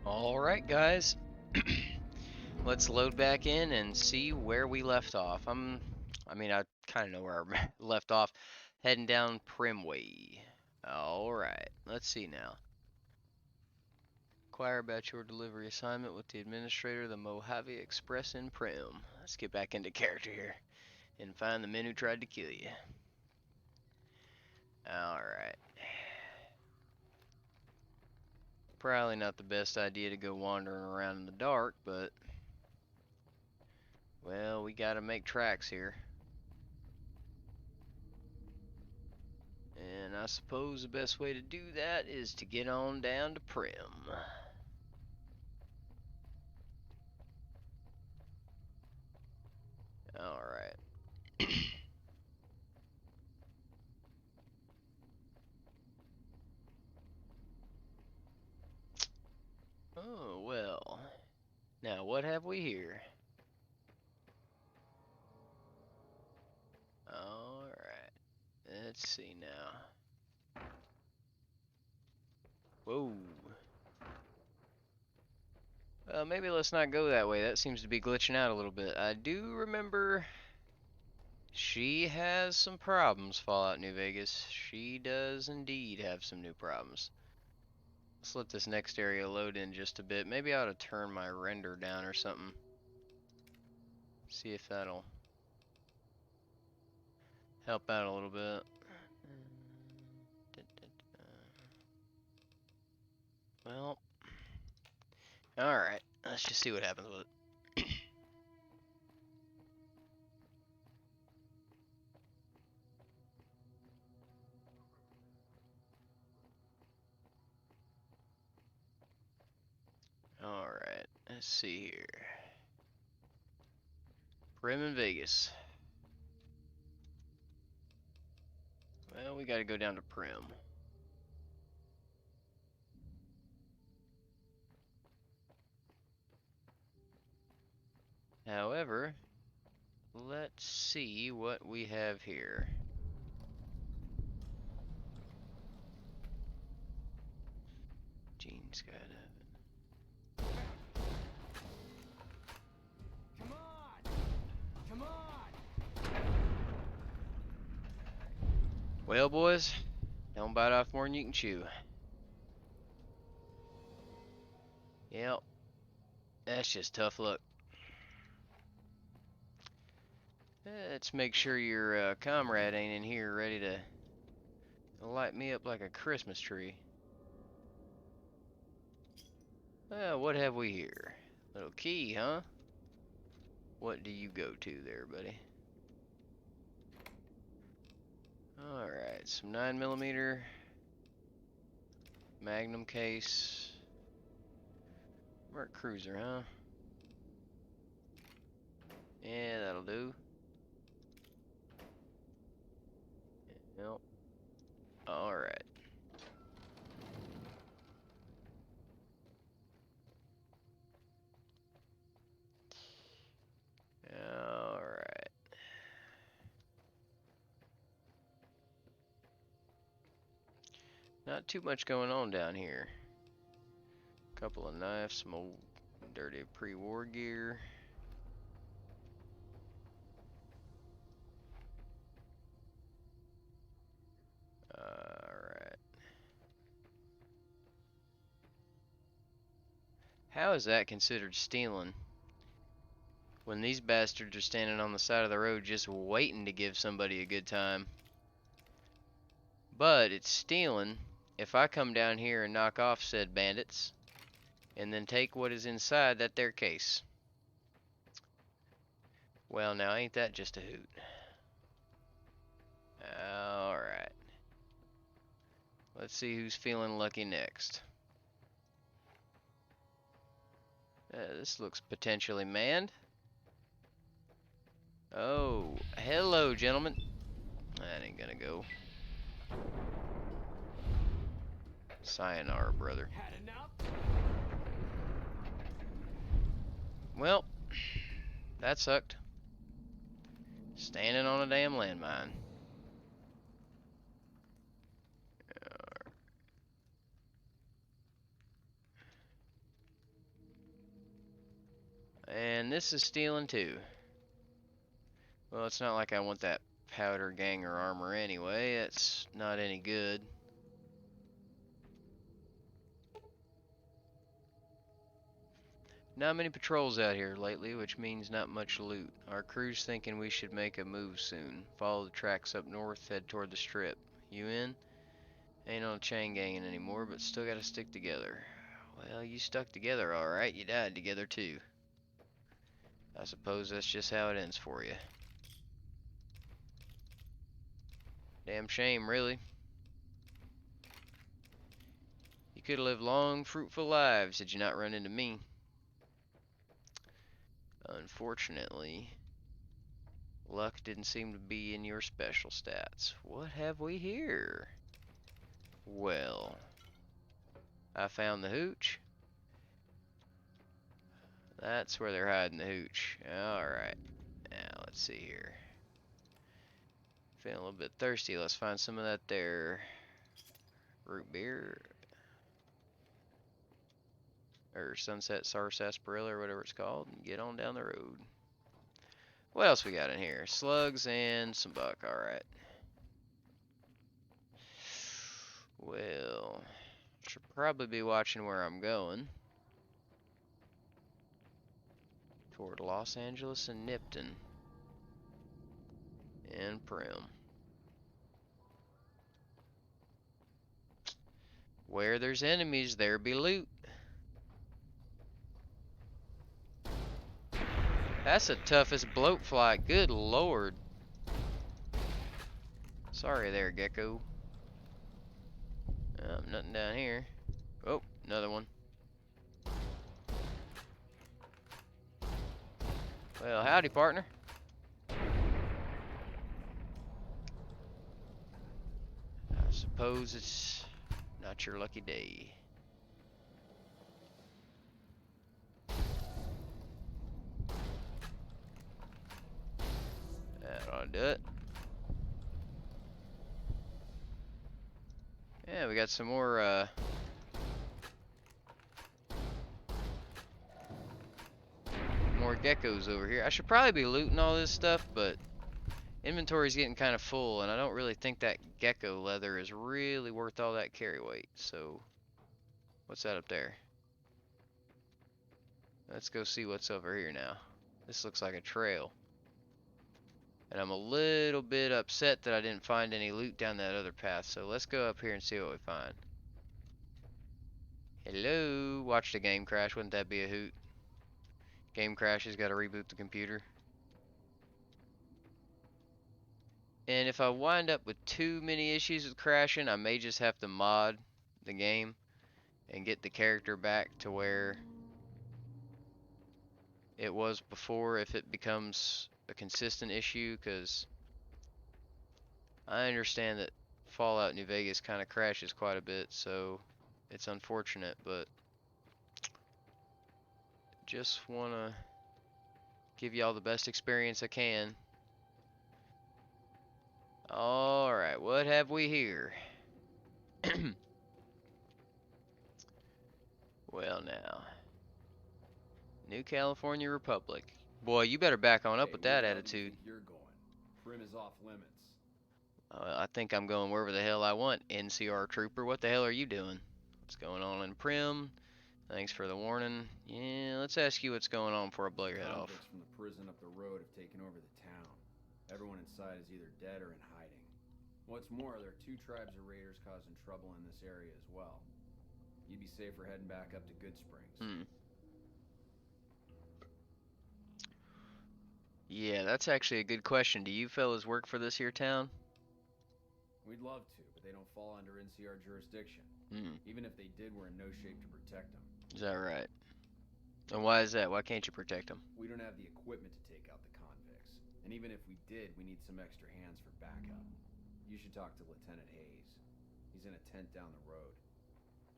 Alright guys, let's load back in and see where we left off. I kind of know where I left off. Heading down Primm way. Alright, let's see now. Inquire about your delivery assignment with the administrator of the Mojave Express in Primm. Let's get back into character here and find the men who tried to kill you. Alright. Probably not the best idea to go wandering around in the dark, but well, we gotta make tracks here. And I suppose the best way to do that is to get on down to Primm. Alright. Oh, well. Now, what have we here? Alright. Let's see now. Whoa. Well, maybe let's not go that way. That seems to be glitching out a little bit. I do remember she has some problems, Fallout New Vegas. She does indeed have some new problems. Let's let this next area load in just a bit. Maybe I ought to turn my render down or something. See if that'll help out a little bit. Well, alright. Let's just see what happens with it. Alright, let's see here. Primm in Vegas. Well, we gotta go down to Primm. However, let's see what we have here. Gene's got it. Come on! Come on! Well, boys, don't bite off more than you can chew. Yep, that's just tough luck. Let's make sure your comrade ain't in here ready to light me up like a Christmas tree. What have we here? Little key, huh? What do you go to there, buddy? Alright, some 9mm Magnum case. Merc Cruiser, huh? Yeah, that'll do. Yep. Alright. Alright. Not too much going on down here. Couple of knives, some old dirty pre-war gear. Alright. How is that considered stealing? When these bastards are standing on the side of the road just waiting to give somebody a good time. But it's stealing if I come down here and knock off said bandits and then take what is inside that their case. Well, now ain't that just a hoot? Alright. Let's see who's feeling lucky next. This looks potentially manned. Oh, hello, gentlemen. That ain't gonna go. Sayonara, brother. Had enough? Well, that sucked. Standing on a damn landmine. this is stealing too. Well, it's not like I want that powder ganger armor anyway. It's not any good. Not many patrols out here lately, which means not much loot. Our crew's thinking we should make a move soon. Follow the tracks up north, head toward the strip. You in? Ain't on chain ganging anymore, but still gotta stick together. Well, you stuck together alright. You died together too. I suppose that's just how it ends for you. Damn shame, really. You could have lived long, fruitful lives had you not run into me. Unfortunately, luck didn't seem to be in your special stats. What have we here? Well, I found the hooch. That's where they're hiding the hooch. Alright. Now, let's see here. Feeling a little bit thirsty. Let's find some of that there root beer. Or Sunset Sarsaparilla or whatever it's called. And get on down the road. What else we got in here? Slugs and some buck. Alright. Well, should probably be watching where I'm going. Toward Los Angeles and Nipton. And Primm. Where there's enemies, there be loot. That's the toughest bloatfly. Good lord. Sorry there, gecko. Nothing down here. Oh, another one. Well, howdy, partner. I suppose it's not your lucky day. That ought to do it. Yeah, we got some more, more geckos over here. I should probably be looting all this stuff, but inventory's getting kind of full, and I don't really think that gecko leather is really worth all that carry weight. So, what's that up there? Let's go see what's over here now. This looks like a trail. And I'm a little bit upset that I didn't find any loot down that other path. So let's go up here and see what we find. Hello? Watch the game crash. Wouldn't that be a hoot? Game crashes, gotta reboot the computer. And if I wind up with too many issues with crashing, I may just have to mod the game and get the character back to where it was before if it becomes a consistent issue, because I understand that Fallout New Vegas kind of crashes quite a bit, so it's unfortunate, but just want to give y'all the best experience I can. Alright, what have we here? Well now. New California Republic. Boy, you better back on up Hey, with where that the hell do you attitude. think you're going? Primm is off limits. I think I'm going wherever the hell I want, NCR Trooper. What the hell are you doing? What's going on in Primm? Thanks for the warning. Yeah, let's ask you what's going on before I blow your head off. Convicts from the prison up the road have taken over the town. Everyone inside is either dead or in hiding. What's more, there are 2 tribes of raiders causing trouble in this area as well. You'd be safer heading back up to Good Springs. Yeah, that's actually a good question. Do you fellas work for this here town? We'd love to, but they don't fall under NCR jurisdiction. Even if they did, we're in no shape to protect them. Is that right? And why is that? Why can't you protect them? We don't have the equipment to take out the convicts. And even if we did, we need some extra hands for backup. You should talk to Lieutenant Hayes. He's in a tent down the road.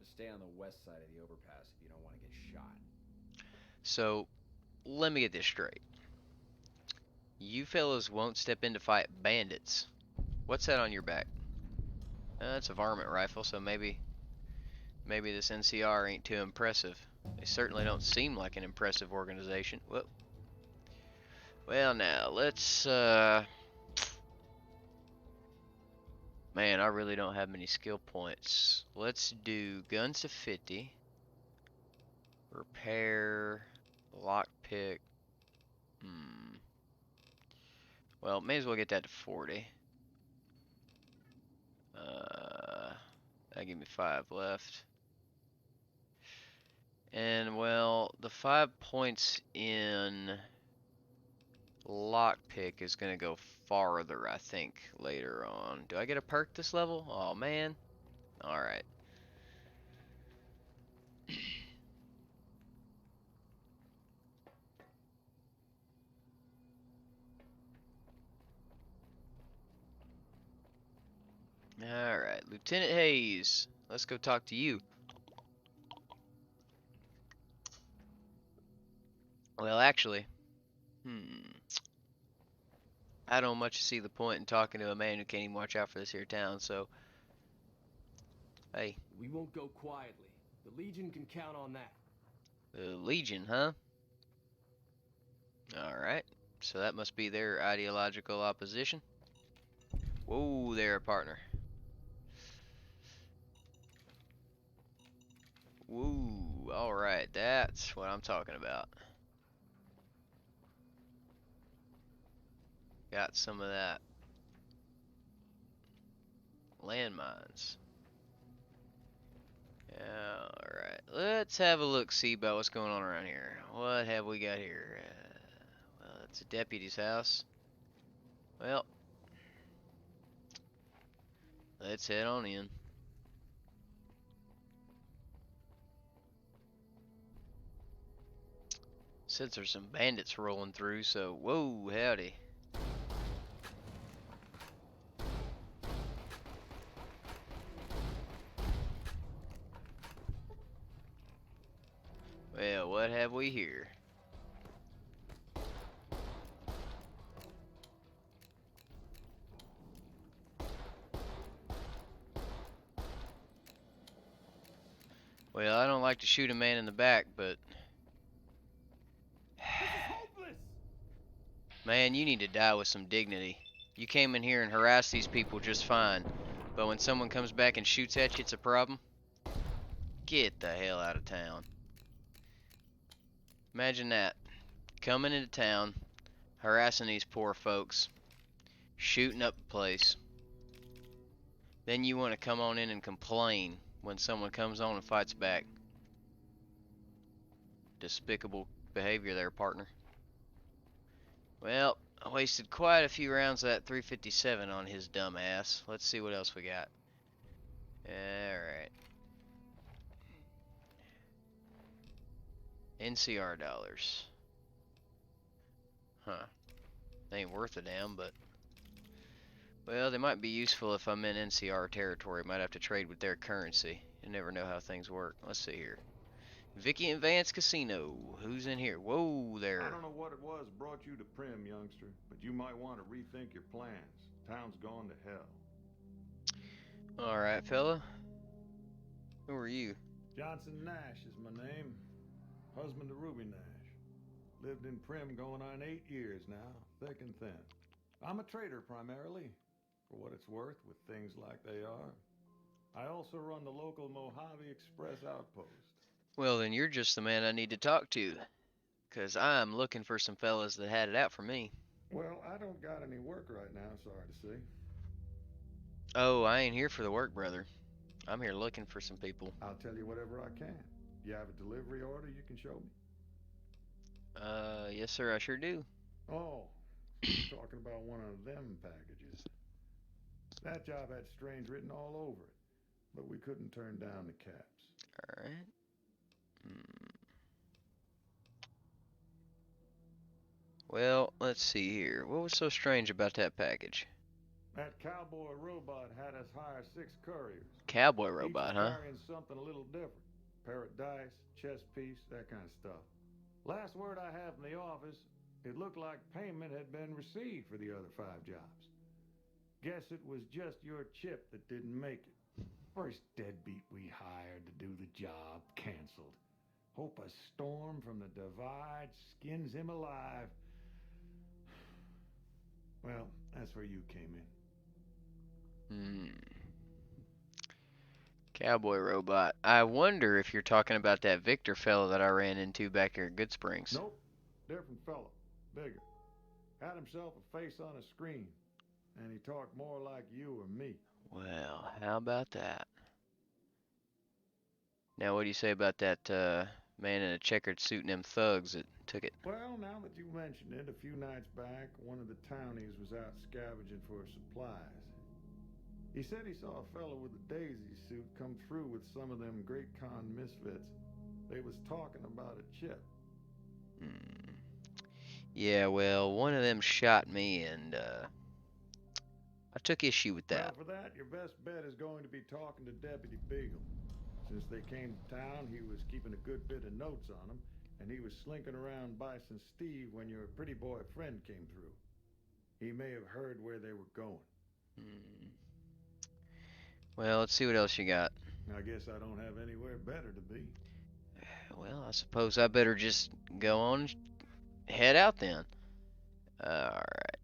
Just stay on the west side of the overpass if you don't want to get shot. So, let me get this straight. You fellas won't step in to fight bandits. What's that on your back? That's a varmint rifle, so maybe this NCR ain't too impressive. They certainly don't seem like an impressive organization. Whoop. Well, now let's. Man, I really don't have many skill points. Let's do guns to 50, repair, lockpick. Hmm. Well, may as well get that to 40. That give me 5 left. And well, the 5 points in lockpick is gonna go farther, I think, later on. Do I get a perk this level? Oh man. Alright. Alright, Lieutenant Hayes. Let's go talk to you. Well, actually, I don't much see the point in talking to a man who can't even watch out for this here town, so hey. We won't go quietly. The Legion can count on that. The Legion, huh? Alright. So that must be their ideological opposition. Whoa there, partner. Woo, alright, that's what I'm talking about. Got some of that. Landmines. Alright, let's have a look-see about what's going on around here. What have we got here? Well, it's a deputy's house. Well, let's head on in. Since there's some bandits rolling through, so whoa, howdy. Well, what have we here? Well, I don't like to shoot a man in the back, but This is hopeless! man, you need to die with some dignity. You came in here and harassed these people just fine, but when someone comes back and shoots at you, it's a problem? Get the hell out of town. Imagine that. Coming into town, harassing these poor folks, shooting up the place. Then you want to come on in and complain when someone comes on and fights back. Despicable behavior there, partner. Well, I wasted quite a few rounds of that 357 on his dumb ass. Let's see what else we got. Alright. NCR dollars. Huh. They ain't worth a damn, but well, they might be useful if I'm in NCR territory. Might have to trade with their currency. You never know how things work. Let's see here. Vicky and Vance Casino. Who's in here? Whoa there. I don't know what it was brought you to Primm, youngster, but you might want to rethink your plans. Town's gone to hell. Alright, fella. Who are you? Johnson Nash is my name. Husband to Ruby Nash. Lived in Primm going on 8 years now, thick and thin. I'm a trader primarily, for what it's worth with things like they are. I also run the local Mojave Express outpost. Well, then you're just the man I need to talk to. 'Cause I'm looking for some fellas that had it out for me. Well, I don't got any work right now, sorry to say. Oh, I ain't here for the work, brother. I'm here looking for some people. I'll tell you whatever I can. You have a delivery order you can show me? Yes sir, I sure do. Oh, so you're talking about one of them packages. That job had strange written all over it, but we couldn't turn down the caps. Alright. Well, let's see here. What was so strange about that package? That cowboy robot had us hire 6 couriers. Cowboy Each robot, huh? carrying something a little different. Pair of dice, chess piece, that kind of stuff. Last word I have from the office, it looked like payment had been received for the other 5 jobs. Guess it was just your chip that didn't make it. First deadbeat we hired to do the job canceled. Hope a storm from the divide skins him alive. Well, that's where you came in. Hmm. Cowboy robot. I wonder if you're talking about that Victor fellow that I ran into back here at Good Springs. Nope. Different fellow. Bigger. Had himself a face on a screen. And he talked more like you or me. Well, how about that? Now, what do you say about that man in a checkered suit and them thugs that took it? Well, now that you mention it, a few nights back, one of the townies was out scavenging for supplies. He said he saw a fellow with a daisy suit come through with some of them Great Con misfits. They was talking about a chip. Hmm. Yeah, well, one of them shot me, and I took issue with Well, that. for that, your best bet is going to be talking to Deputy Beagle. Since they came to town, he was keeping a good bit of notes on them, and he was slinking around Bison Steve when your pretty boy friend came through. He may have heard where they were going. Hmm. Well, let's see what else you got. I guess I don't have anywhere better to be. Well, I suppose I better just go on and head out then. Alright.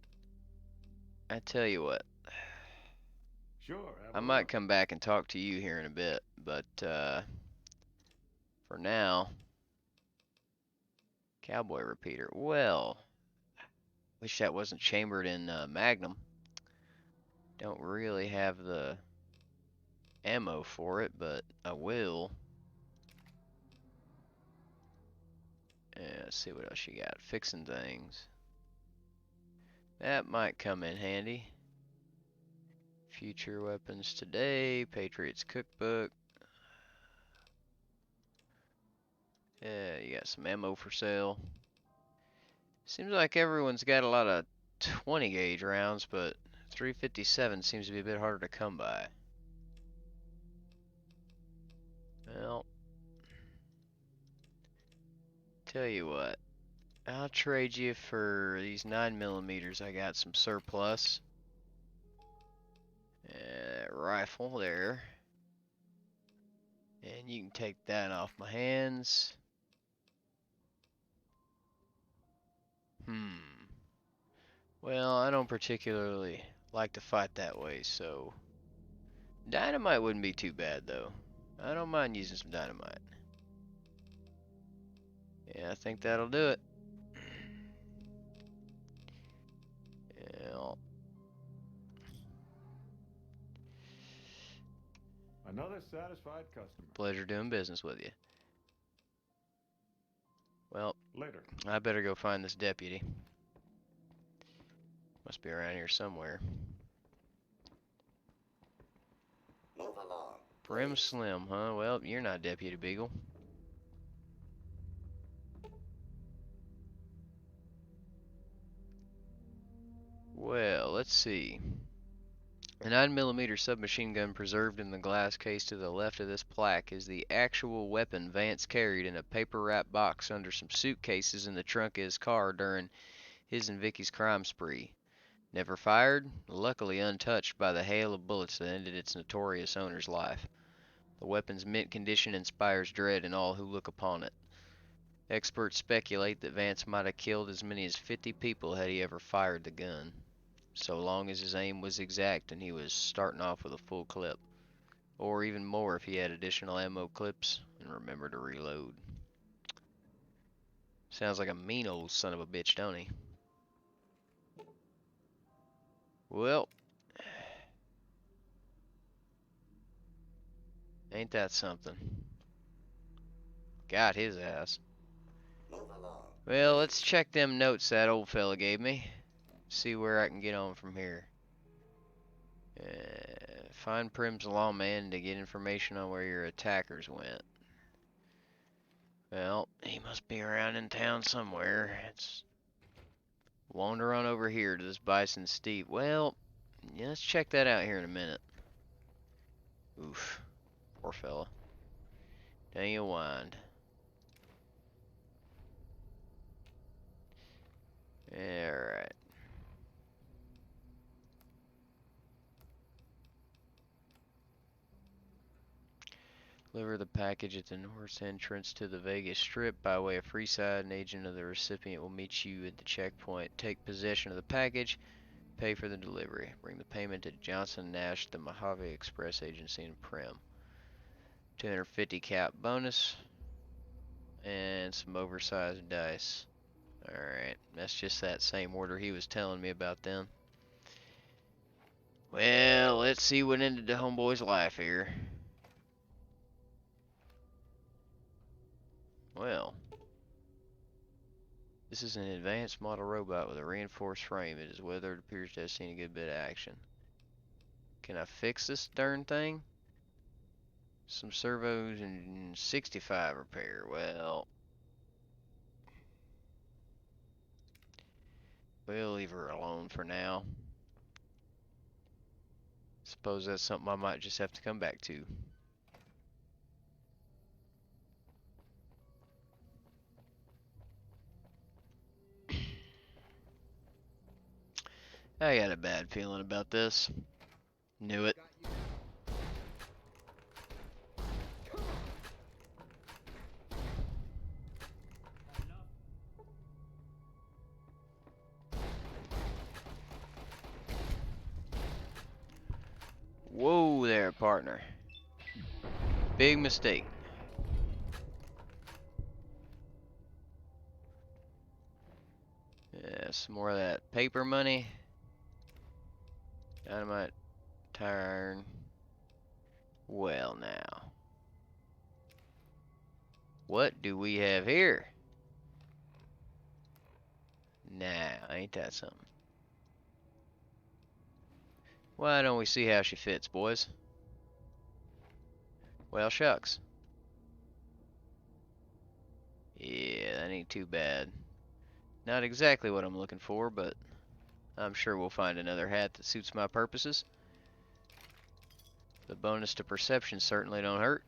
I tell you what. Sure, have I a might look. come back and talk to you here in a bit, but for now, cowboy repeater. Well, wish that wasn't chambered in Magnum. Don't really have the ammo for it, but I will. Let's see what else you got. Fixing things. That might come in handy. Future weapons today. Patriots cookbook. Yeah, you got some ammo for sale. Seems like everyone's got a lot of 20 gauge rounds, but 357 seems to be a bit harder to come by. Well, tell you what. I'll trade you for these 9mm. I got some surplus. Rifle there. And you can take that off my hands. Well, I don't particularly like to fight that way, so dynamite wouldn't be too bad though. I don't mind using some dynamite. Yeah, I think that'll do it. Well, Another satisfied customer. pleasure doing business with you. Well, Later. I better go find this deputy. Must be around here somewhere. Move along. Primm Please. Slim, huh? Well, you're not Deputy Beagle. Well, let's see. A 9mm submachine gun preserved in the glass case to the left of this plaque is the actual weapon Vance carried in a paper-wrapped box under some suitcases in the trunk of his car during his and Vicky's crime spree. Never fired, luckily untouched by the hail of bullets that ended its notorious owner's life. The weapon's mint condition inspires dread in all who look upon it. Experts speculate that Vance might have killed as many as 50 people had he ever fired the gun, so long as his aim was exact and he was starting off with a full clip, or even more if he had additional ammo clips and remembered to reload. Sounds like a mean old son of a bitch, don't he? Well, ain't that something? Got his ass. Move along. Well, let's check them notes that old fella gave me. See where I can get on from here. Find Primm's lawman to get information on where your attackers went. Well, he must be around in town somewhere. Let's wander on over here to this Bison Steve. Well, yeah, let's check that out here in a minute. Oof, poor fella. Dang you wind. Alright. Deliver the package at the north entrance to the Vegas Strip by way of Freeside. An agent of the recipient will meet you at the checkpoint. Take possession of the package. Pay for the delivery. Bring the payment to Johnson Nash, the Mojave Express Agency in Primm. 250 cap bonus. And some oversized dice. Alright, that's just that same order he was telling me about then. Well, let's see what ended the homeboy's life here. Well, this is an advanced model robot with a reinforced frame. It is weathered, appears to have seen a good bit of action. Can I fix this darn thing? Some servos and 65 repair. Well, we'll leave her alone for now. Suppose that's something I might just have to come back to. I got a bad feeling about this. Knew it. Whoa there, partner. Big mistake. Yeah, some more of that paper money. Dynamite, tire iron. Well now. What do we have here? Nah, ain't that something? Why don't we see how she fits, boys? Well, shucks. Yeah, that ain't too bad. Not exactly what I'm looking for, but I'm sure we'll find another hat that suits my purposes. The bonus to perception certainly don't hurt.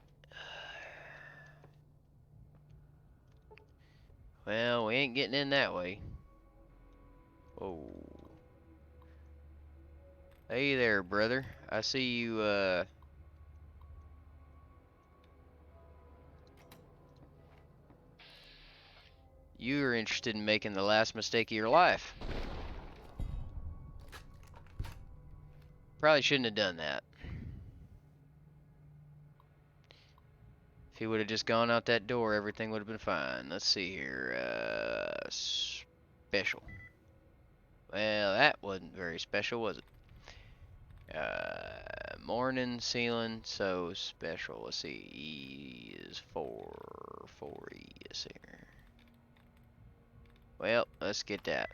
Well, we ain't getting in that way. Whoa. Hey there, brother. I see you, you're interested in making the last mistake of your life. Probably shouldn't have done that. If he would have just gone out that door, everything would have been fine. Let's see here. Special. Well, that wasn't very special, was it? Morning, ceiling, so special. Let's see. E is 4. 4E is here. Well, let's get that.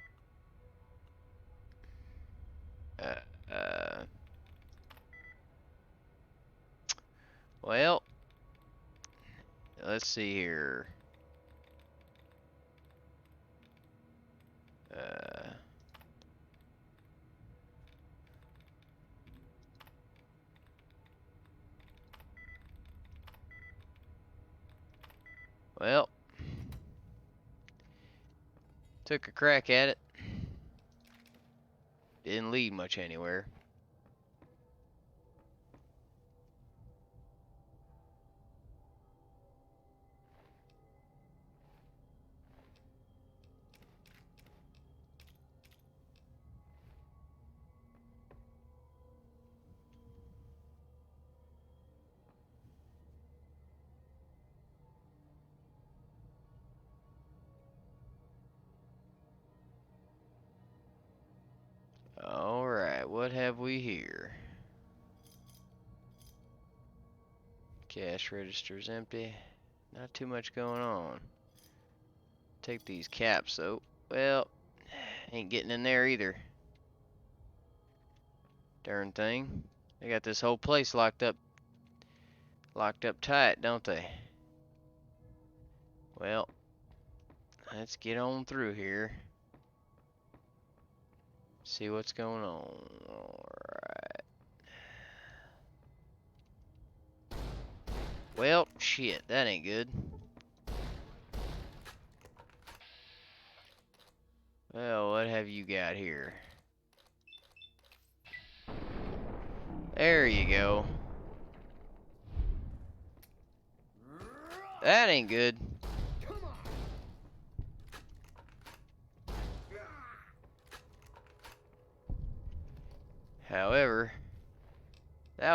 Well, let's see here. Well, took a crack at it. Didn't lead much anywhere. Alright, what have we here? Cash register's empty. Not too much going on. Take these caps though. Well, ain't getting in there either. Darn thing. They got this whole place locked up tight, don't they? Well, let's get on through here. See what's going on. Alright. Well, shit, that ain't good. Well, what have you got here? There you go. That ain't good.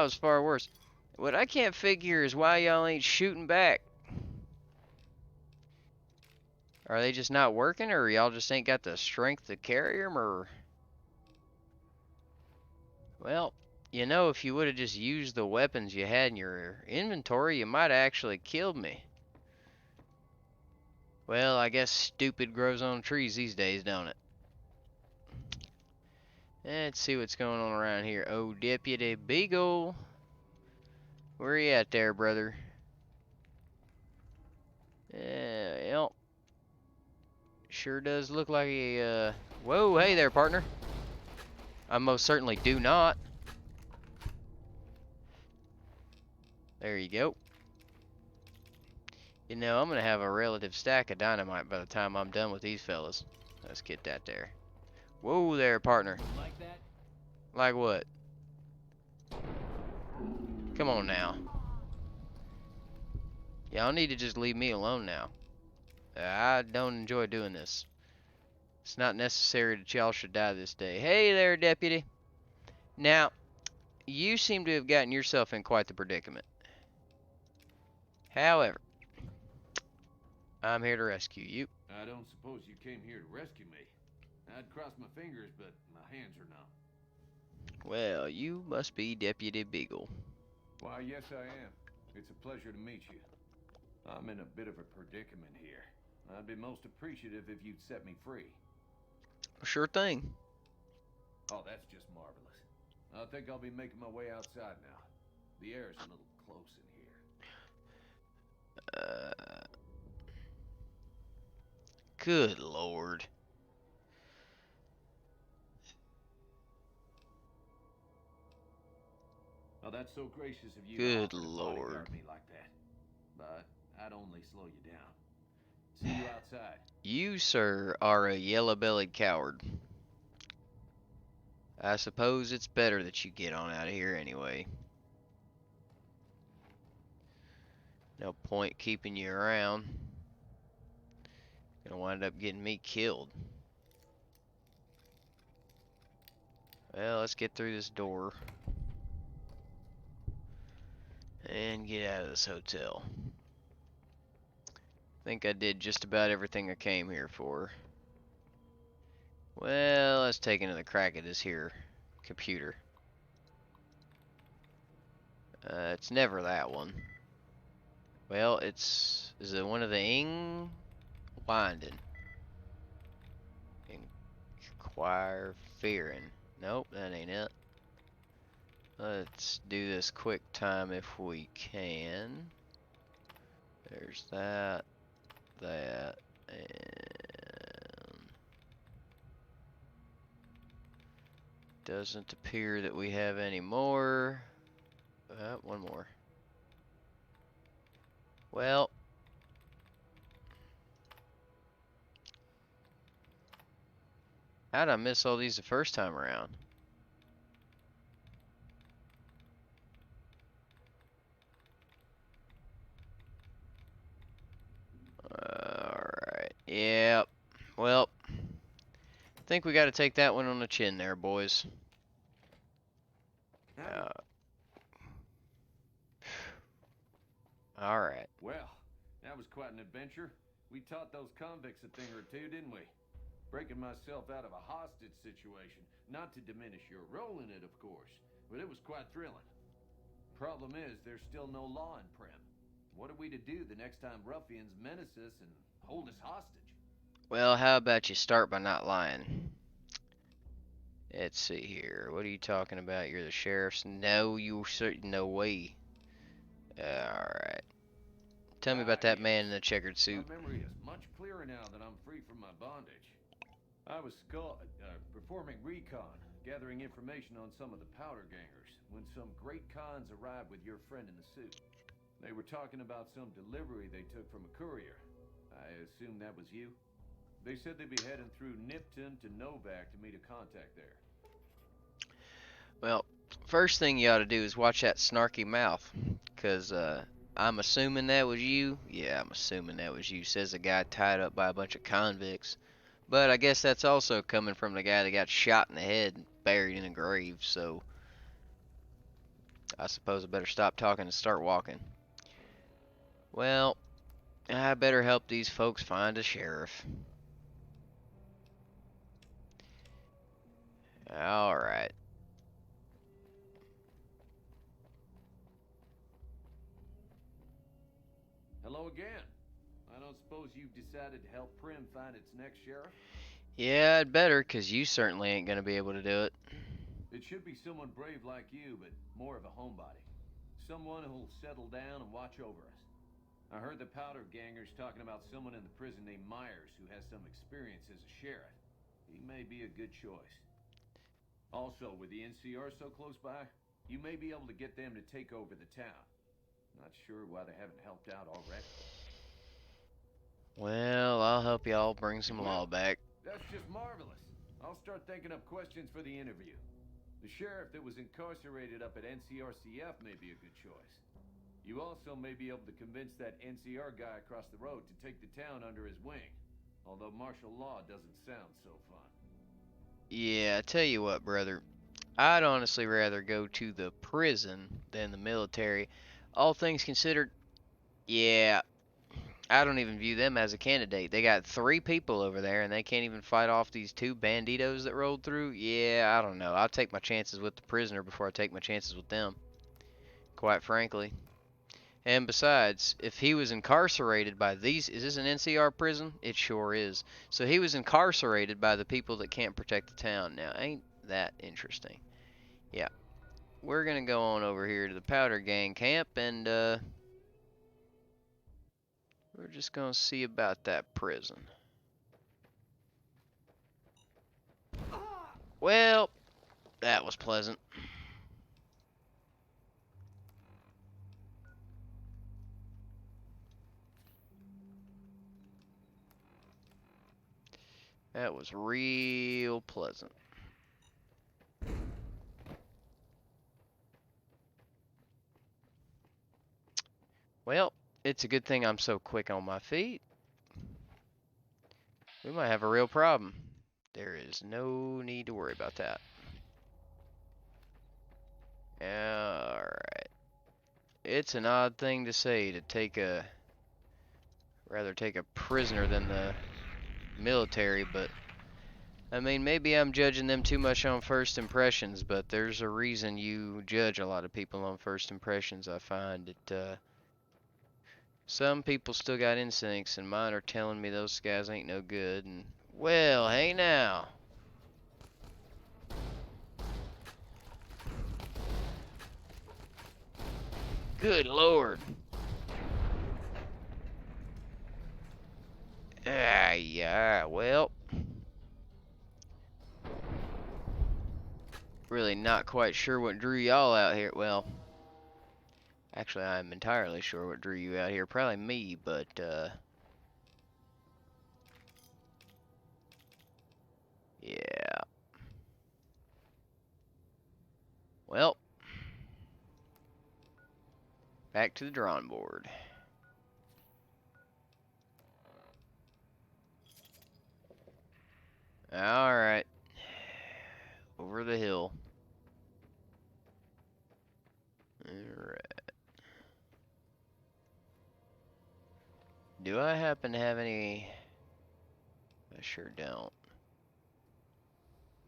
cause far worse. What I can't figure is why y'all ain't shooting back. Are they just not working, or y'all just ain't got the strength to carry them, or... Well, you know, if you would have just used the weapons you had in your inventory, you might have actually killed me. Well, I guess stupid grows on trees these days, don't it? Let's see what's going on around here. Oh, Deputy Beagle. Where you at there, brother? Well, sure does look like a, Whoa, hey there, partner. I most certainly do not. There you go. You know, I'm gonna have a relative stack of dynamite by the time I'm done with these fellas. Let's get that there. Whoa there, partner. Like that? Like what? Come on now. Y'all need to just leave me alone now. I don't enjoy doing this. It's not necessary that y'all should die this day. Hey there, deputy. Now, you seem to have gotten yourself in quite the predicament. However, I'm here to rescue you. I don't suppose you came here to rescue me. I'd cross my fingers, but my hands are numb. Well, you must be Deputy Beagle. Why, yes, I am. It's a pleasure to meet you. I'm in a bit of a predicament here. I'd be most appreciative if you'd set me free. Sure thing. Oh, that's just marvelous. I think I'll be making my way outside now. The air's a little close in here. Good Lord. Oh, that's so gracious of you Good to offer to Lord. bodyguard me like that. But I'd only slow you down. See you outside. You, sir, are a yellow-bellied coward. I suppose it's better that you get on out of here anyway. No point keeping you around. Gonna wind up getting me killed. Well, let's get through this door. And get out of this hotel. Think I did just about everything I came here for. Well, let's take another crack at this here computer. It's never that one. Well, is it one of the Winding? Inquire fearing. Nope, that ain't it. Let's do this quick time if we can. There's that, and doesn't appear that we have any more. One more. Well, how'd I miss all these the first time around? Alright, yep. Well, I think we gotta take that one on the chin there, boys. Alright. Well, that was quite an adventure. We taught those convicts a thing or two, didn't we? Breaking myself out of a hostage situation. Not to diminish your role in it, of course, but it was quite thrilling. Problem is, there's still no law in Primm. What are we to do the next time ruffians menace us and hold us hostage? Well, how about you start by not lying? Let's see here. What are you talking about? You're the sheriff's? No, you certain no way. Alright. Tell me about that man in the checkered suit. My memory is much clearer now that I'm free from my bondage. I was performing recon, gathering information on some of the powder gangers, when some great cons arrived with your friend in the suit. They were talking about some delivery they took from a courier. I assume that was you? They said they'd be heading through Nipton to Novak to meet a contact there. Well, first thing you ought to do is watch that snarky mouth, 'cause I'm assuming that was you. Yeah, I'm assuming that was you. Says the guy tied up by a bunch of convicts. But I guess that's also coming from the guy that got shot in the head and buried in a grave, so I suppose I better stop talking and start walking. Well, I better help these folks find a sheriff. Alright. Hello again. I don't suppose you've decided to help Primm find its next sheriff? Yeah, I'd better, 'cause you certainly ain't gonna be able to do it. It should be someone brave like you, but more of a homebody. Someone who'll settle down and watch over us. I heard the powder gangers talking about someone in the prison named Myers who has some experience as a sheriff. He may be a good choice. Also, with the NCR so close by, you may be able to get them to take over the town. Not sure why they haven't helped out already. Well, I'll help y'all bring some You law will? back. That's just marvelous. I'll start thinking up questions for the interview. The sheriff that was incarcerated up at NCRCF may be a good choice. You also may be able to convince that NCR guy across the road to take the town under his wing. Although martial law doesn't sound so fun. Yeah, I tell you what, brother. I'd honestly rather go to the prison than the military. All things considered, yeah, I don't even view them as a candidate. They got 3 people over there and they can't even fight off these 2 banditos that rolled through. Yeah, I don't know. I'll take my chances with the prisoner before I take my chances with them, quite frankly. And besides, if he was incarcerated by these, is this an NCR prison? It sure is. So he was incarcerated by the people that can't protect the town. Now, ain't that interesting? Yeah. We're gonna go on over here to the Powder Gang camp and we're just gonna see about that prison. Well, that was pleasant. That was real pleasant. Well, it's a good thing I'm so quick on my feet. We might have a real problem. There is no need to worry about that. Alright. It's an odd thing to say to rather take a prisoner than the military, but I mean, maybe I'm judging them too much on first impressions, but there's a reason you judge a lot of people on first impressions. I find that some people still got instincts, and mine are telling me those guys ain't no good. And well, hey now. Good Lord. Ah, yeah, well, really not quite sure what drew y'all out here. Well, actually, I'm entirely sure what drew you out here. Probably me, but, yeah. Well, back to the drawing board. Alright. Over the hill. Alright. Do I happen to have any... I sure don't.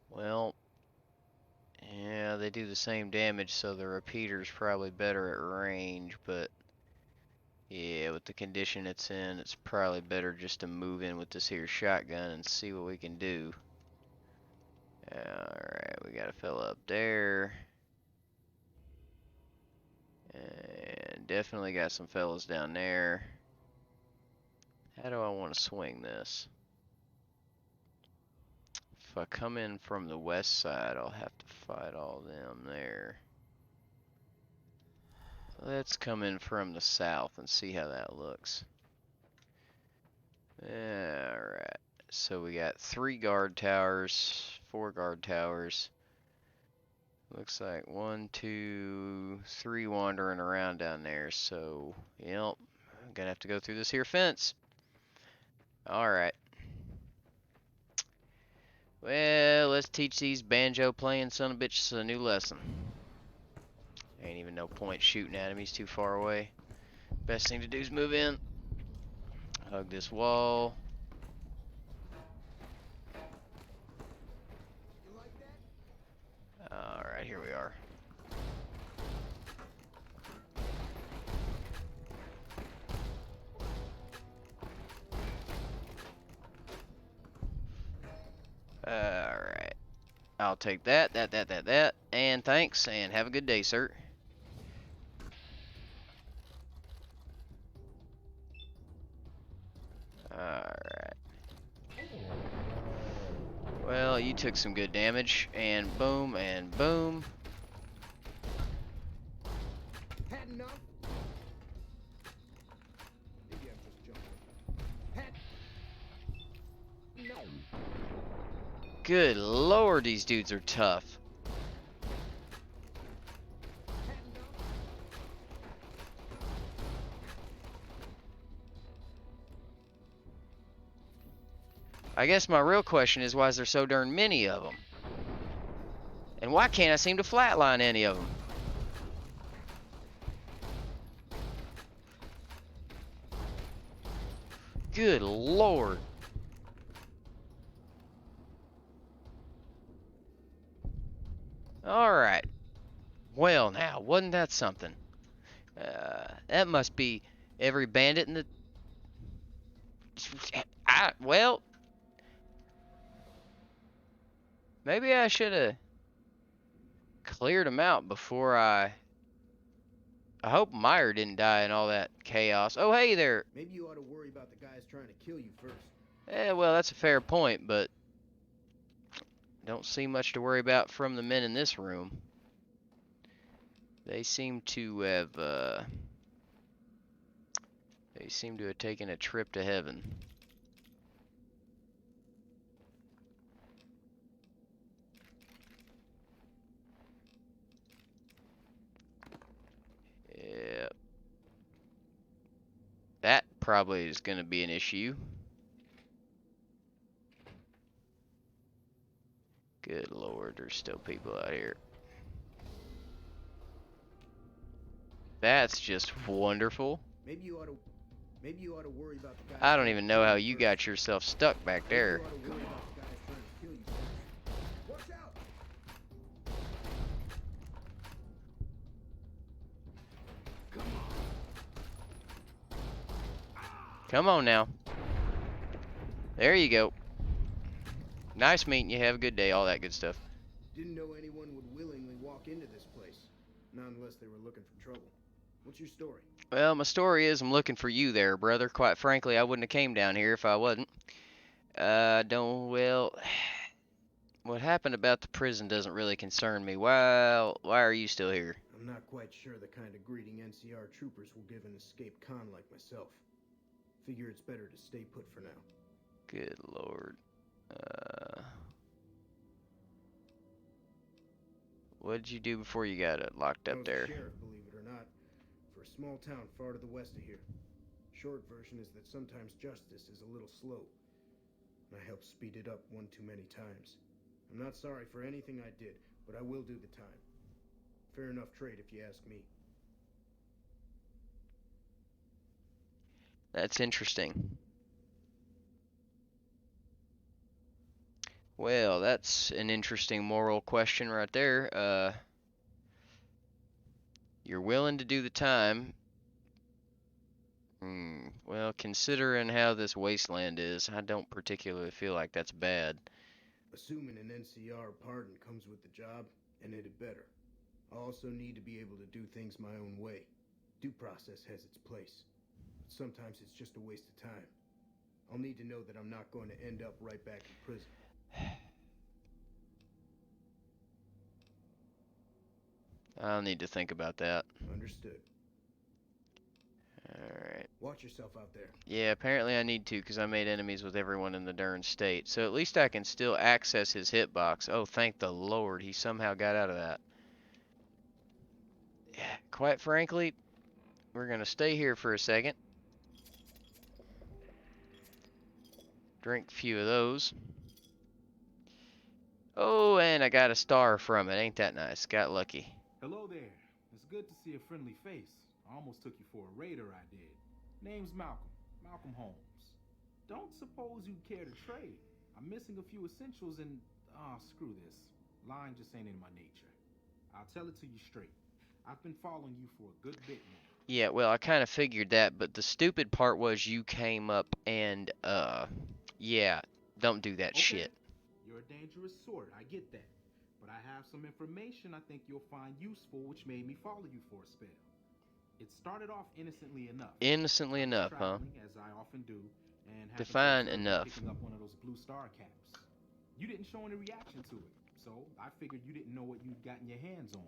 Well, yeah, they do the same damage, so the repeater's probably better at range, but yeah, with the condition it's in, it's probably better just to move in with this here shotgun and see what we can do. Alright, we got a fella up there. And definitely got some fellas down there. How do I want to swing this? If I come in from the west side, I'll have to fight all them there. Let's come in from the south and see how that looks. Alright, so we got 3 guard towers, 4 guard towers. Looks like 1, 2, 3 wandering around down there, so, yep, I'm gonna have to go through this here fence. Alright. Well, let's teach these banjo playing son of bitches a new lesson. Ain't even no point shooting at him, he's too far away. Best thing to do is move in. Hug this wall. Alright, here we are. Alright. I'll take that, and thanks, and have a good day, sir. Alright. Well, you took some good damage, and boom, and boom. Had enough? Maybe I'm just jumping. Had... No. Good lord, these dudes are tough. Had enough? I guess my real question is, why is there so darn many of them? And why can't I seem to flatline any of them? Good lord. Alright. Well now, wasn't that something? That must be every bandit in the... well... Maybe I should have cleared them out before I hope Meyer didn't die in all that chaos. Oh, hey there. Maybe you ought to worry about the guys trying to kill you first. Well, that's a fair point, but don't see much to worry about from the men in this room. They seem to have taken a trip to heaven. Yep. That probably is going to be an issue. Good lord, there's still people out here. That's just wonderful. Maybe you ought to worry about the guys. I don't even know how you got yourself stuck back there. Maybe you ought to worry about the guys trying to kill you first. Watch out! Come on now. There you go. Nice meeting you. Have a good day. All that good stuff. Didn't know anyone would willingly walk into this place. Not unless they were looking for trouble. What's your story? Well, my story is I'm looking for you there, brother. Quite frankly, I wouldn't have came down here if I wasn't. Well, what happened about the prison doesn't really concern me. Why are you still here? I'm not quite sure the kind of greeting NCR troopers will give an escaped con like myself. Figure it's better to stay put for now. Good lord. What did you do before you got locked I up was there? a sheriff, believe it or not, for a small town far to the west of here. Short version is that sometimes justice is a little slow, and I helped speed it up one too many times. I'm not sorry for anything I did, but I will do the time. Fair enough trade if you ask me. That's interesting. Well, that's an interesting moral question right there. You're willing to do the time. Well, considering how this wasteland is, I don't particularly feel like that's bad. Assuming an NCR pardon comes with the job, and it had better. I also need to be able to do things my own way. Due process has its place, but sometimes it's just a waste of time. I'll need to know that I'm not going to end up right back in prison. I'll need to think about that. Understood. Alright. Watch yourself out there. Yeah, apparently I need to, because I made enemies with everyone in the darn state. So at least I can still access his hitbox. Oh, thank the Lord, he somehow got out of that. Yeah, quite frankly, we're going to stay here for a second. Drink a few of those. Oh, and I got a star from it. Ain't that nice? Got lucky. Hello there. It's good to see a friendly face. I almost took you for a raider, I did. Name's Malcolm. Malcolm Holmes. Don't suppose you'd care to trade? I'm missing a few essentials and... screw this. Lying just ain't in my nature. I'll tell it to you straight. I've been following you for a good bit now. Yeah, well, I kind of figured that, but the stupid part was you came up and, yeah, don't do that Okay, shit. you're a dangerous sort, I get that. But I have some information I think you'll find useful, which made me follow you for a spell. It started off innocently enough. Innocently I was enough, huh? traveling, as I often do, and happened to Define observe you enough. picking up one of those blue star caps. You didn't show any reaction to it, so I figured you didn't know what you'd gotten your hands on.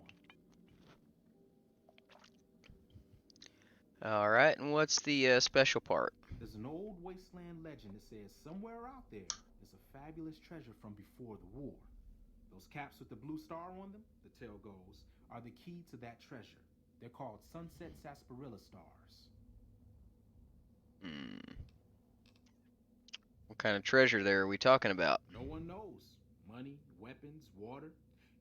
Alright, and what's the special part? There's an old wasteland legend that says somewhere out there is a fabulous treasure from before the war. Those caps with the blue star on them, the tale goes, are the key to that treasure. They're called sunset sarsaparilla stars. What kind of treasure there are we talking about? No one knows. Money, weapons, water.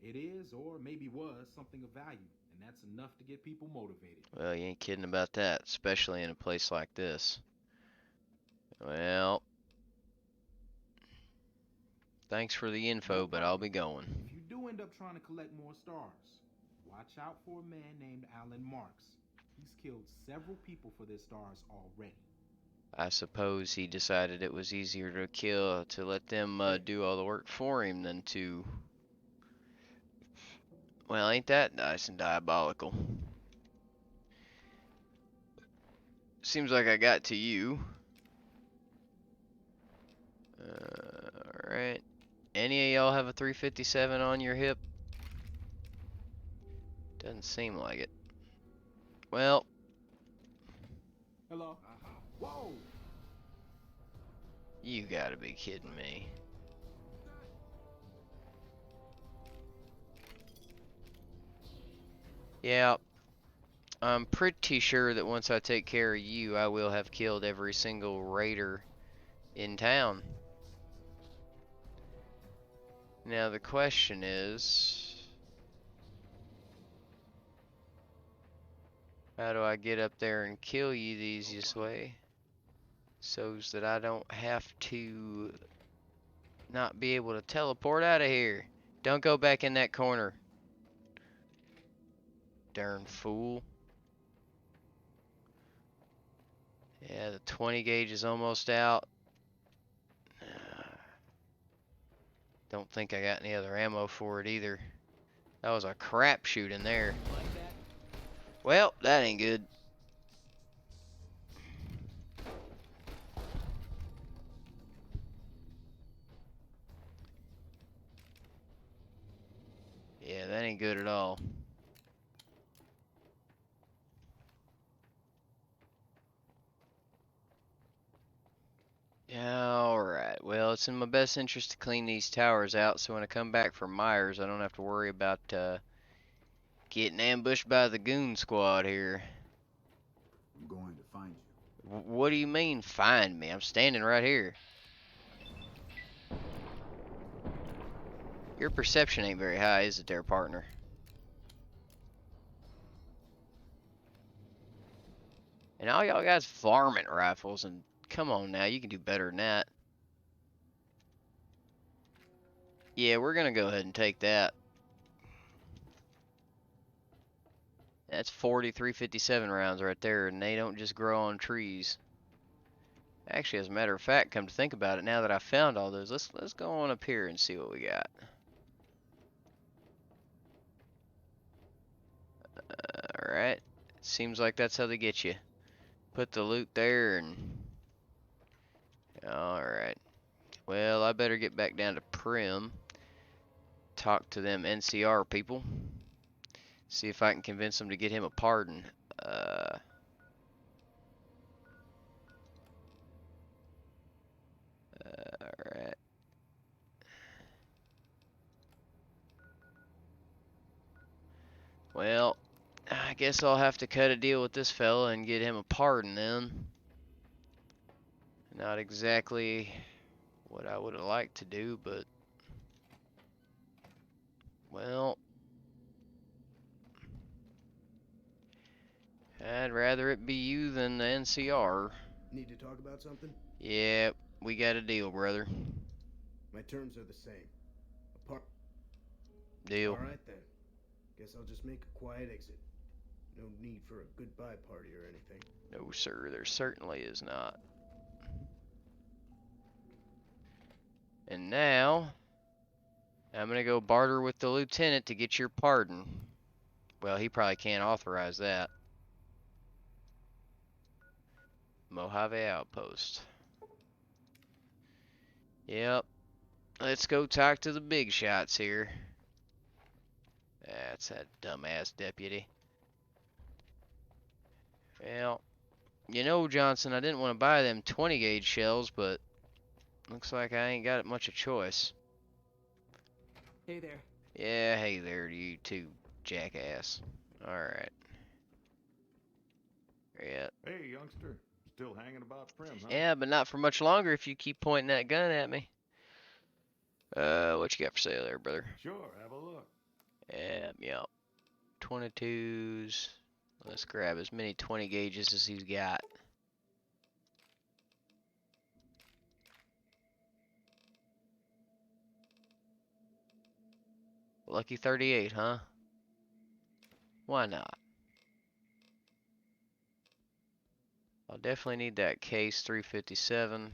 It is, or maybe was, something of value, and that's enough to get people motivated. Well, you ain't kidding about that, especially in a place like this. Well, thanks for the info, No but I'll be problem. going. If you do end up trying to collect more stars, watch out for a man named Alan Marks. He's killed several people for their stars already. I suppose he decided it was easier to kill, to let them do all the work for him than to... Well, ain't that nice and diabolical? Seems like I got to you. Alright. Any of y'all have a 357 on your hip? Doesn't seem like it. Well, Hello? Whoa! you gotta be kidding me. Yeah, I'm pretty sure that once I take care of you, I will have killed every single raider in town. Now the question is, how do I get up there and kill you the easiest way? So's that I don't have to not be able to teleport out of here. Don't go back in that corner. Darn fool. Yeah, the 20 gauge is almost out. Don't think I got any other ammo for it either. That was a crapshoot in there. Well, that ain't good. Yeah, that ain't good at all. Alright, well, it's in my best interest to clean these towers out so when I come back for Myers, I don't have to worry about getting ambushed by the goon squad here. I'm going to find you. What do you mean, find me? I'm standing right here. Your perception ain't very high, is it there, partner? And all y'all guys varmint rifles, and come on now, you can do better than that. Yeah, we're gonna go ahead and take that. That's 4357 rounds right there, and they don't just grow on trees. Actually, as a matter of fact, come to think about it, now that I found all those, let's go on up here and see what we got. Alright. Seems like that's how they get you. Put the loot there and... Alright. Well, I better get back down to Primm. Talk to them NCR people. See if I can convince them to get him a pardon. Alright. Well, I guess I'll have to cut a deal with this fella and get him a pardon then. Not exactly what I would have liked to do, but... Well... I'd rather it be you than the NCR. Need to talk about something? Yeah, we got a deal, brother. My terms are the same. Apart. Deal. Alright then. Guess I'll just make a quiet exit. No need for a goodbye party or anything. No, sir, there certainly is not. And now, I'm gonna go barter with the lieutenant to get your pardon. Well, he probably can't authorize that. Mojave Outpost. Yep. Let's go talk to the big shots here. That's that dumbass deputy. Well, you know, Johnson, I didn't want to buy them 20 gauge shells, but looks like I ain't got much of a choice. Hey there. Yeah, hey there, you too, jackass. Alright. Yeah. Hey, youngster. Still hanging about Primm, huh? Yeah, but not for much longer if you keep pointing that gun at me. What you got for sale there, brother? Sure, have a look. Yep. 22s. Let's grab as many 20 gauges as he's got. Lucky 38, huh? Why not? I'll definitely need that case 357.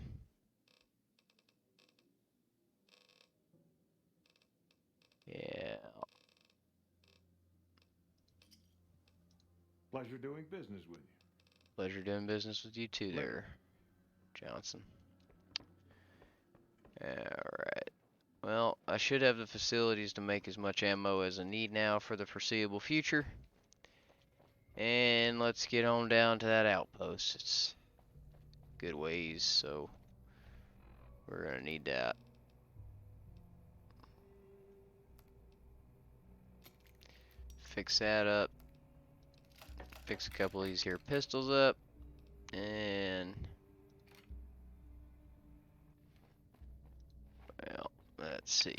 Yeah. Pleasure doing business with you. Pleasure doing business with you too there, Johnson. Alright. Well, I should have the facilities to make as much ammo as I need now for the foreseeable future. And let's get on down to that outpost. It's good ways, so we're gonna need that. Fix that up. Fix a couple of these here pistols up. And well, let's see.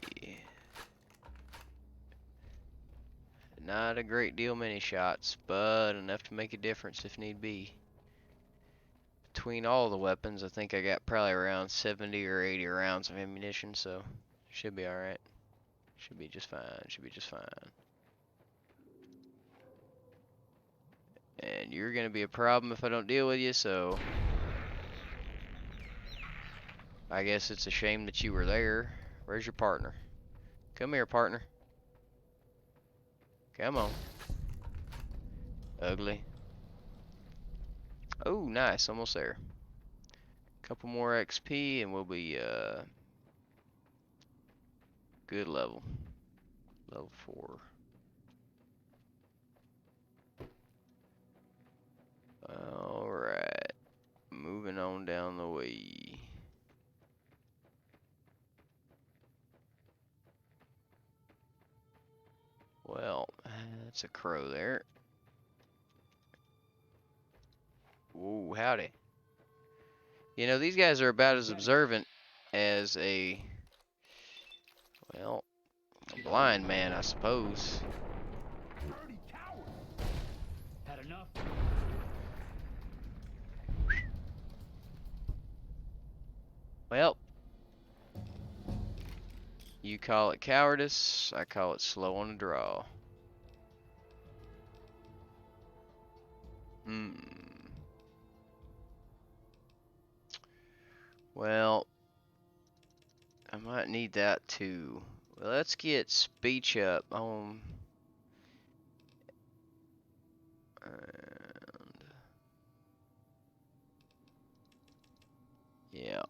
Not a great deal many shots, but enough to make a difference if need be. Between all the weapons, I think I got probably around 70 or 80 rounds of ammunition, so should be alright. Should be just fine, should be just fine. And you're gonna be a problem if I don't deal with you, so I guess it's a shame that you were there. Where's your partner? Come here, partner. Come on. Ugly. Oh, nice, almost there. Couple more XP and we'll be good level. Level 4. Alright. Moving on down the way. Well, that's a crow there. Whoa, howdy. You know, these guys are about as observant as a, well, a blind man, I suppose. Dirty coward. Had enough? Well, you call it cowardice, I call it slow on the draw. Well, I might need that too. Well, let's get speech up on. And yeah.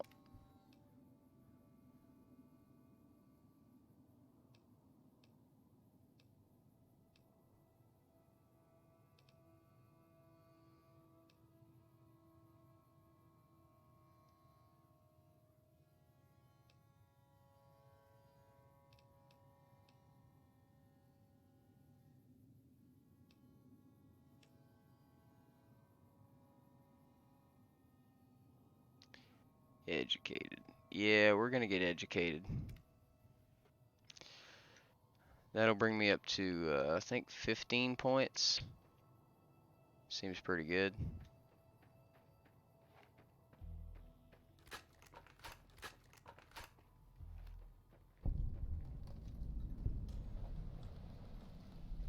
Educated. Yeah, we're gonna get educated. That'll bring me up to, I think 15 points. Seems pretty good.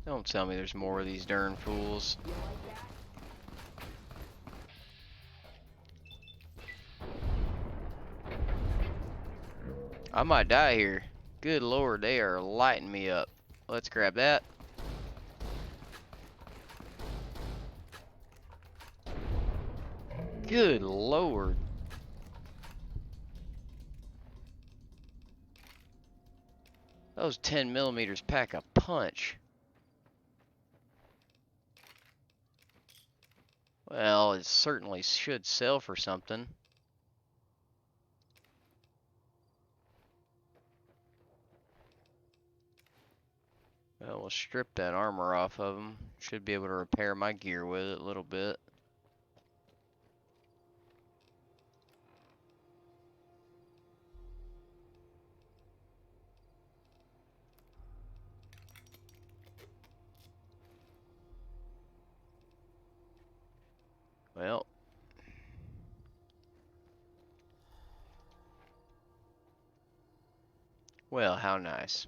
Don't tell me there's more of these darn fools. I might die here. Good lord, they are lighting me up. Let's grab that. Good lord. Those 10mm pack a punch. Well, it certainly should sell for something. Well, we'll strip that armor off of them. Should be able to repair my gear with it a little bit. Well. Well, how nice.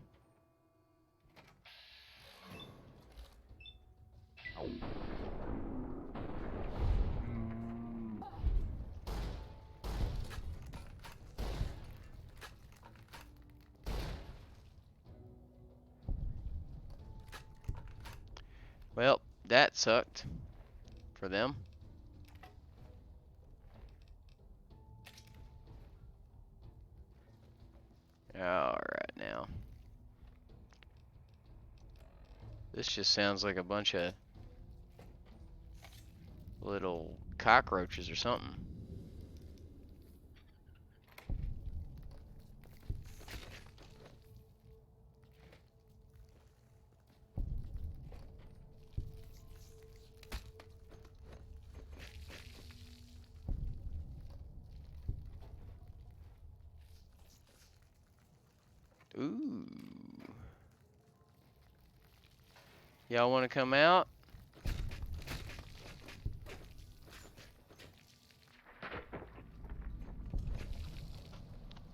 Well, that sucked for them. Alright now. This just sounds like a bunch of little cockroaches or something. Ooh. Y'all want to come out?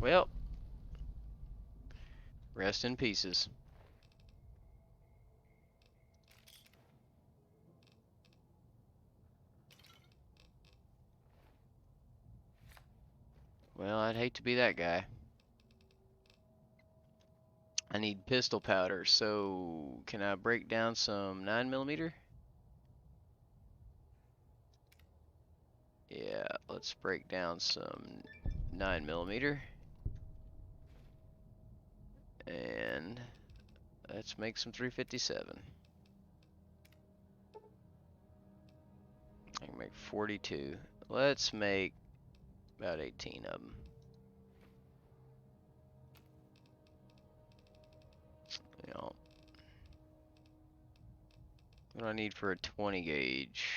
Well, rest in pieces. Well, I'd hate to be that guy. I need pistol powder, so can I break down some 9mm? Yeah, let's break down some 9mm. And let's make some 357. I can make 42. Let's make about 18 of them. You know, what do I need for a 20 gauge?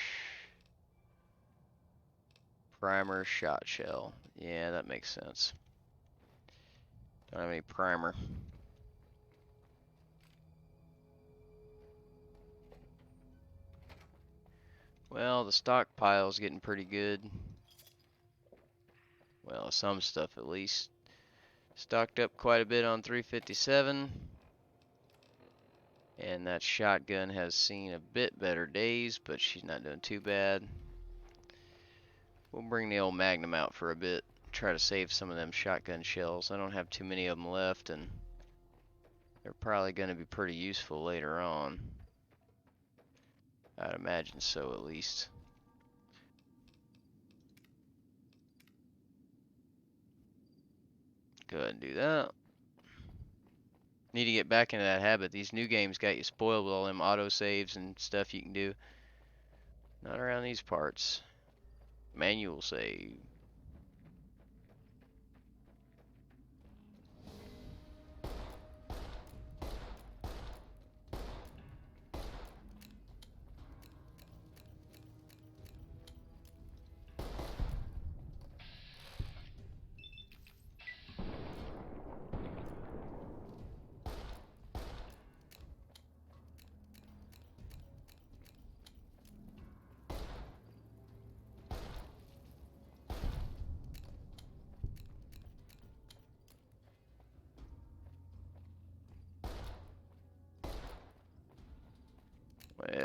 Primer, shot shell. Yeah, that makes sense. Don't have any primer. Well, the stockpile's getting pretty good. Well, some stuff at least. Stocked up quite a bit on 357. And that shotgun has seen a bit better days, but she's not doing too bad. We'll bring the old Magnum out for a bit. Try to save some of them shotgun shells. I don't have too many of them left, and they're probably going to be pretty useful later on. I'd imagine so, at least. Go ahead and do that. Need to get back into that habit. These new games got you spoiled with all them autosaves and stuff you can do. Not around these parts. Manual save.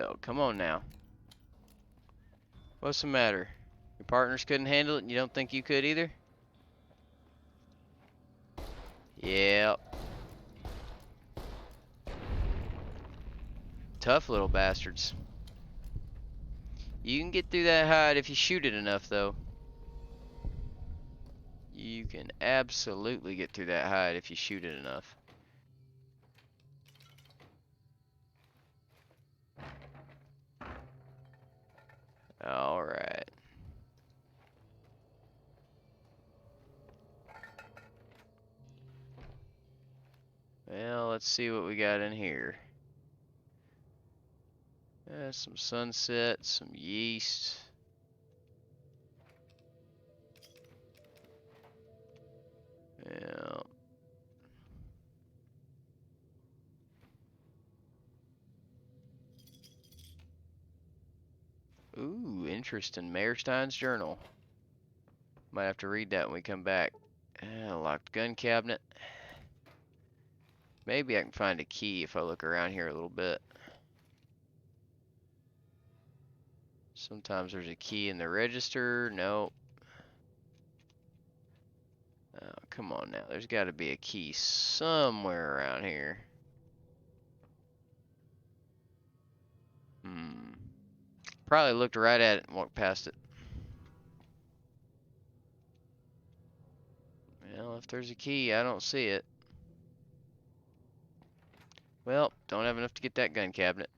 Oh, come on now. What's the matter? Your partners couldn't handle it and you don't think you could either? Yep. Tough little bastards. You can get through that hide if you shoot it enough, though. You can absolutely get through that hide if you shoot it enough. Alright. Well, let's see what we got in here. Some sunset, some yeast. Yeah. Ooh, interesting. Mayor Stein's journal. Might have to read that when we come back. Locked gun cabinet. Maybe I can find a key if I look around here a little bit. Sometimes there's a key in the register. Nope. Oh, come on now. There's got to be a key somewhere around here. Probably looked right at it and walked past it. Well, if there's a key, I don't see it. Well, don't have enough to get that gun cabinet.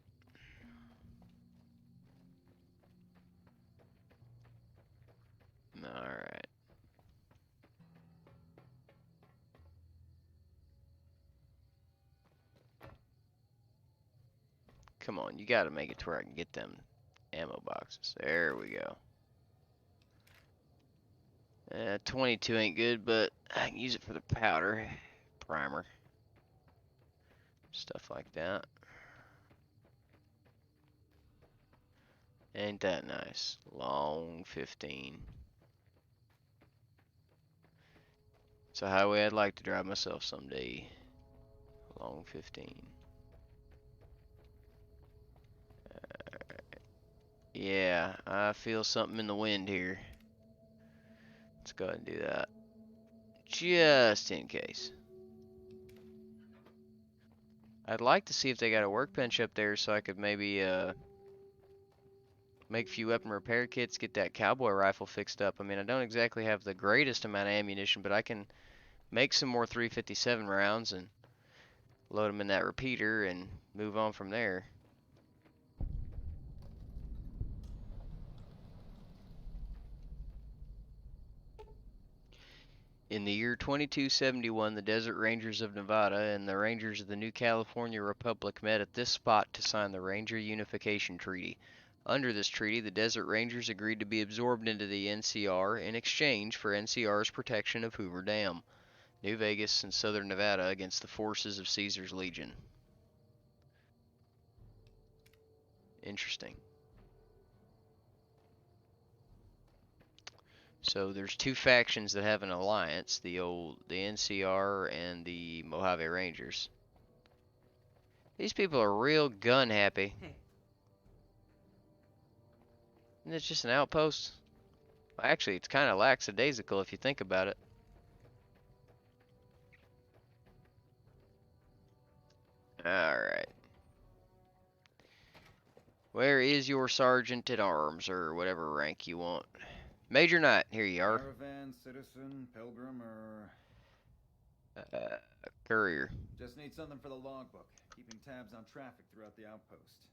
Alright. Come on, you gotta make it to where I can get them ammo boxes. There we go. 22 ain't good, but I can use it for the powder, primer, stuff like that. Ain't that nice? Long 15. It's a highway I'd like to drive myself someday. Long 15. Yeah, I feel something in the wind here. Let's go ahead and do that. Just in case. I'd like to see if they got a workbench up there so I could maybe make a few weapon repair kits, get that cowboy rifle fixed up. I mean, I don't exactly have the greatest amount of ammunition, but I can make some more 357 rounds and load them in that repeater and move on from there. In the year 2271, the Desert Rangers of Nevada and the Rangers of the New California Republic met at this spot to sign the Ranger Unification Treaty. Under this treaty, the Desert Rangers agreed to be absorbed into the NCR in exchange for NCR's protection of Hoover Dam, New Vegas, and southern Nevada against the forces of Caesar's Legion. Interesting. So there's two factions that have an alliance, the NCR and the Mojave Rangers. These people are real gun happy. Hey. Isn't it just an outpost? Well, actually, it's kind of lackadaisical if you think about it. Alright. Where is your sergeant at arms, or whatever rank you want? Major Knight, here you are. Caravan, citizen, pilgrim, or... Courier. Just need something for the logbook, keeping tabs on traffic throughout the outpost.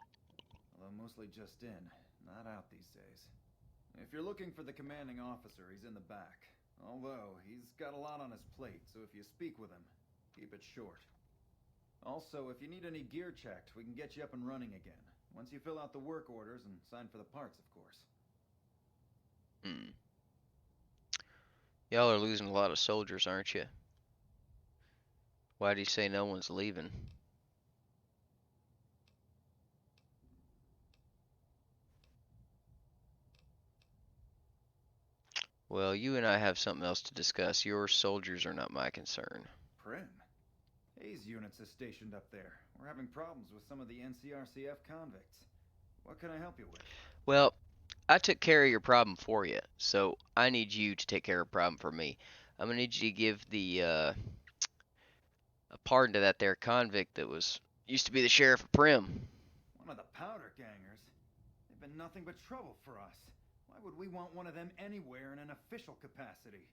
Although mostly just in, not out these days. If you're looking for the commanding officer, he's in the back. Although, he's got a lot on his plate, so if you speak with him, keep it short. Also, if you need any gear checked, we can get you up and running again. Once you fill out the work orders and sign for the parts, of course. Y'all are losing a lot of soldiers, aren't you? Why do you say no one's leaving? Well, you and I have something else to discuss. Your soldiers are not my concern. Primm? Hayes units is stationed up there. We're having problems with some of the NCRCF convicts. What can I help you with? Well, I took care of your problem for you, so I need you to take care of a problem for me. I'm gonna need you to give the a pardon to that there convict that was used to be the sheriff of Primm. One of the powder gangers? They've been nothing but trouble for us. Why would we want one of them anywhere in an official capacity?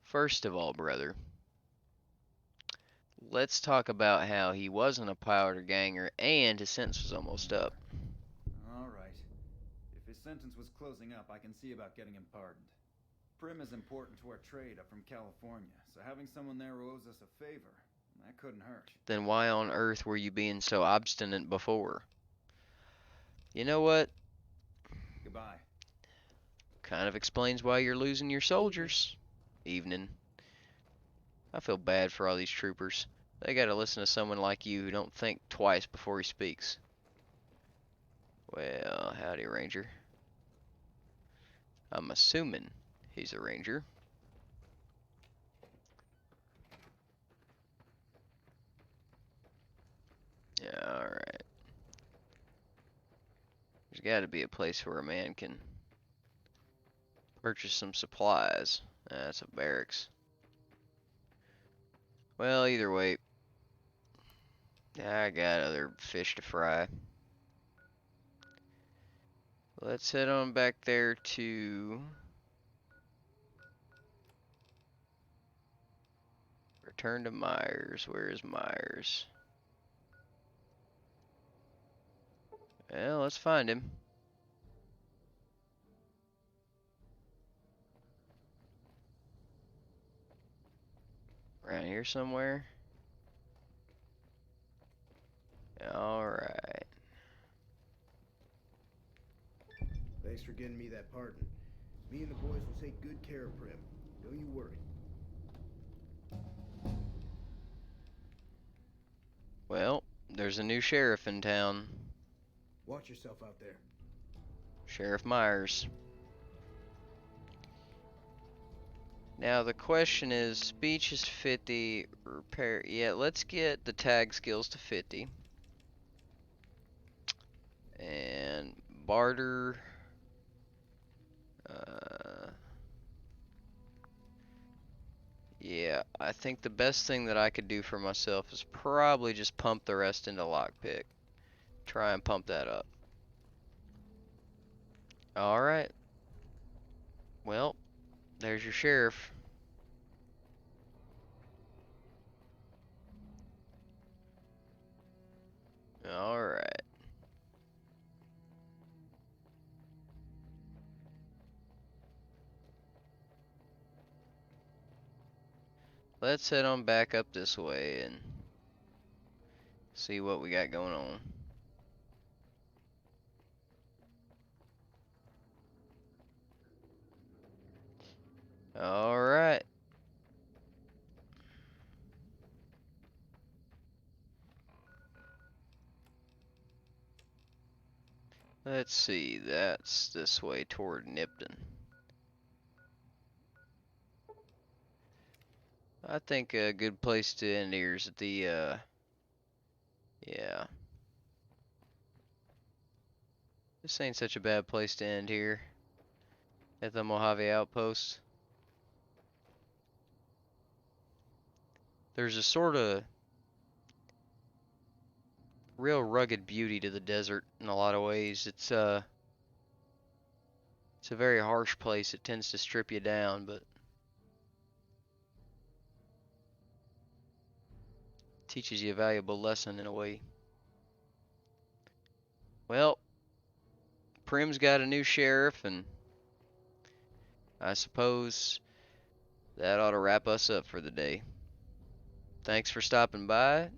First of all, brother, let's talk about how he wasn't a powder ganger and his sentence was almost up. All right. If his sentence was closing up, I can see about getting him pardoned. Primm is important to our trade up from California, so having someone there who owes us a favor, that couldn't hurt. Then why on earth were you being so obstinate before? You know what? Goodbye. Kind of explains why you're losing your soldiers. Evening. I feel bad for all these troopers. They gotta listen to someone like you who don't think twice before he speaks. Well, howdy, Ranger. I'm assuming he's a Ranger. Yeah, alright. There's gotta be a place where a man can purchase some supplies. That's a barracks. Well, either way, I got other fish to fry. Let's head on back there to return to Myers. Where is Myers? Well, let's find him. Around here somewhere. Alright. Thanks for getting me that pardon. Me and the boys will take good care of Primm. Don't you worry. Well, there's a new sheriff in town. Watch yourself out there. Sheriff Myers. Now the question is, speech is 50, repair, yeah, let's get the tag skills to 50. And barter, yeah, I think the best thing that I could do for myself is probably just pump the rest into lockpick. Try and pump that up. Alright. Well, there's your sheriff. Alright. Let's head on back up this way and see what we got going on. Alright. Let's see, that's this way toward Nipton. I think a good place to end here is at the, yeah. This ain't such a bad place to end here. At the Mojave Outpost. There's a sort of real rugged beauty to the desert in a lot of ways. It's a very harsh place. It tends to strip you down, but teaches you a valuable lesson in a way. Well, Primm's got a new sheriff, and I suppose that ought to wrap us up for the day. Thanks for stopping by,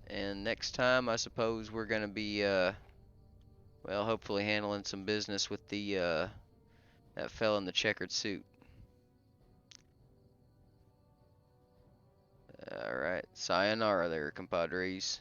and next time I suppose we're gonna be well, hopefully handling some business with the that fella in the checkered suit. Alright, sayonara there, compadres.